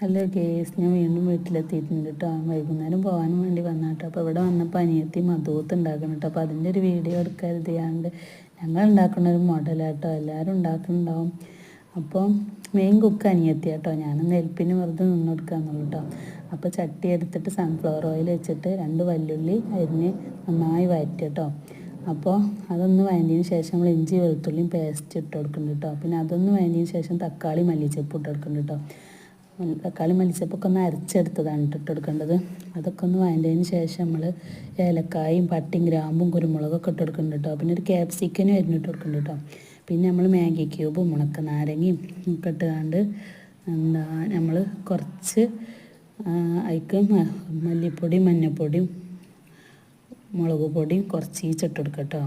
Hello case, ഞാൻ വീണ്ടും വീട്ടിലെത്തിയിട്ടുണ്ട് കേട്ടോ. വൈകുന്നേരം പോകാനും വേണ്ടി വന്ന കേട്ടോ. അപ്പോൾ ഇവിടെ വന്നപ്പോൾ അനിയത്തി മധുവത്ത് ഉണ്ടാക്കണം കേട്ടോ. അപ്പോൾ അതിൻ്റെ ഒരു വീഡിയോ എടുക്കരുതിയാണ്ട് ഞങ്ങൾ ഉണ്ടാക്കുന്ന ഒരു മോഡലാട്ടോ. എല്ലാവരും ഉണ്ടാക്കുന്നുണ്ടാവും. അപ്പോൾ മെയിൻ കുക്ക് അനിയത്തി കേട്ടോ. ഞാനൊന്ന് ഹെൽപ്പിന് വെറുതെ നിന്ന് കൊടുക്കാന്നുള്ളൂ കേട്ടോ. അപ്പോൾ ചട്ടി എടുത്തിട്ട് സൺഫ്ലവർ ഓയിൽ വെച്ചിട്ട് 2 വല്ലുള്ളി അരിഞ്ഞ് നന്നായി വഴറ്റി കേട്ടോ. അപ്പോൾ അതൊന്ന് വഴഞ്ഞതിന് ശേഷം നമ്മൾ ഇഞ്ചി വെളുത്തുള്ളിയും പേസ്റ്റ് ഇട്ട് കൊടുക്കുന്നുണ്ട് കേട്ടോ. പിന്നെ അതൊന്ന് വഴഞ്ഞതിന് ശേഷം തക്കാളി മല്ലിച്ചപ്പ് ഇട്ട് കൊടുക്കുന്നുണ്ട് കേട്ടോ. തക്കാളി മല്ലിച്ചപ്പൊക്കെ ഒന്ന് അരച്ചെടുത്തതാണ് ഇട്ട് കൊടുക്കേണ്ടത്. അതൊക്കെ ഒന്ന് വഴഞ്ഞതിന് ശേഷം നമ്മൾ ഏലക്കായും പട്ടയും ഗ്രാമ്പും കുരുമുളകൊക്കെ ഇട്ട് കൊടുക്കുന്നുണ്ട് കേട്ടോ. പിന്നെ ഒരു ക്യാപ്സിക്കനും അരിഞ്ഞിട്ട് കൊടുക്കുന്നുണ്ട് കേട്ടോ. പിന്നെ നമ്മൾ മാഗി ക്യൂബും ഉണക്ക നാരങ്ങയും ഒക്കെ ഇട്ടുകൊണ്ട് നമ്മൾ കുറച്ച് അതിക്ക് മല്ലിപ്പൊടിയും മഞ്ഞൾപ്പൊടിയും മുളക് പൊടിയും കുറച്ച് ഇട്ട് കൊടുക്കുക കേട്ടോ.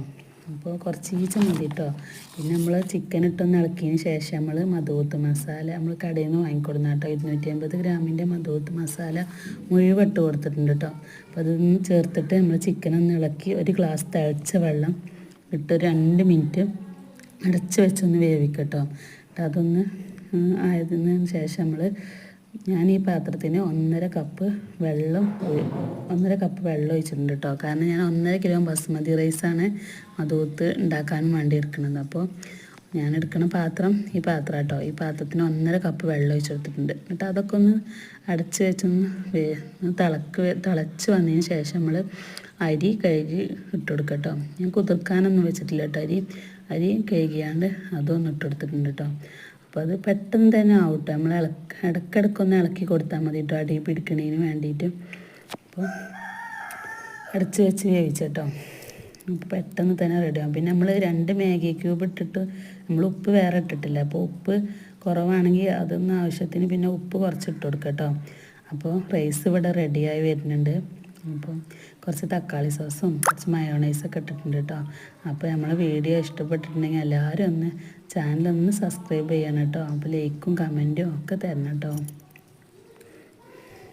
അപ്പോൾ കുറച്ച് മതി കേട്ടോ. പിന്നെ നമ്മൾ ചിക്കൻ ഇട്ടൊന്ന് ഇളക്കിയതിന് ശേഷം നമ്മൾ മധുവത്ത് മസാല നമ്മൾ കടയിൽ നിന്ന് വാങ്ങിക്കൊടുന്ന കേട്ടോ. 250 ഗ്രാമിൻ്റെ മധുവത്ത് മസാല മുഴുവൻ ഇട്ട് കൊടുത്തിട്ടുണ്ട് കേട്ടോ. അപ്പോൾ അതൊന്ന് ചേർത്തിട്ട് നമ്മൾ ചിക്കനൊന്ന് ഇളക്കി ഒരു ഗ്ലാസ് തിളച്ച വെള്ളം ഇട്ട് 2 മിനിറ്റ് അടച്ച് വെച്ചൊന്ന് വേവിക്കട്ടോ. അതൊന്ന് ആയതിന് ശേഷം ഞാൻ ഈ പാത്രത്തിന് 1.5 കപ്പ് വെള്ളം ഒഴിച്ചിട്ടുണ്ട് കേട്ടോ. കാരണം ഞാൻ 1.5 കിലോ ബസ്മതി റൈസാണ് മധുവത്ത് ഉണ്ടാക്കാനും വേണ്ടി എടുക്കുന്നത്. അപ്പോൾ ഞാൻ എടുക്കുന്ന പാത്രം ഈ പാത്രം കേട്ടോ. ഈ പാത്രത്തിന് 1.5 കപ്പ് വെള്ളം ഒഴിച്ചെടുത്തിട്ടുണ്ട്. എന്നിട്ട് അതൊക്കെ ഒന്ന് അടച്ച് വെച്ചൊന്ന് തിളച്ച് വന്നതിന് ശേഷം നമ്മൾ അരി കഴുകി ഇട്ട് കൊടുക്കുക കേട്ടോ. ഞാൻ കുതിർക്കാനൊന്നും വെച്ചിട്ടില്ല കേട്ടോ. അരി കഴുകിയാണ്ട് അതൊന്നും ഇട്ട് കൊടുത്തിട്ടുണ്ട് കേട്ടോ. അപ്പോൾ അത് പെട്ടെന്ന് തന്നെ ആവട്ടെ. നമ്മൾ ഇടയ്ക്കിടയ്ക്കൊന്ന് ഇളക്കി കൊടുത്താൽ മതി കേട്ടോ, അടി പിടിക്കണതിന് വേണ്ടിയിട്ട്. അപ്പോൾ അടച്ച് വെച്ച് വേവിച്ചേട്ടോ. അപ്പോൾ പെട്ടെന്ന് തന്നെ റെഡിയാകും. പിന്നെ നമ്മൾ 2 മാഗി ക്യൂബ് ഇട്ടിട്ട് നമ്മൾ ഉപ്പ് വേറെ ഇട്ടിട്ടില്ല. അപ്പോൾ ഉപ്പ് കുറവാണെങ്കിൽ അതൊന്നും ആവശ്യത്തിന് പിന്നെ ഉപ്പ് കുറച്ച് ഇട്ട് കൊടുക്കുക കേട്ടോ. അപ്പോൾ റൈസ് ഇവിടെ റെഡിയായി വരുന്നുണ്ട്. അപ്പോൾ കുറച്ച് തക്കാളി സോസും കുറച്ച് മയോണൈസൊക്കെ ഇട്ടിട്ടുണ്ട് കേട്ടോ. അപ്പോൾ നമ്മളെ വീഡിയോ ഇഷ്ടപ്പെട്ടിട്ടുണ്ടെങ്കിൽ എല്ലാവരും ചാനലൊന്ന് സബ്സ്ക്രൈബ് ചെയ്യണം കേട്ടോ. അപ്പോൾ ലൈക്കും കമൻറ്റും ഒക്കെ തരണം കേട്ടോ.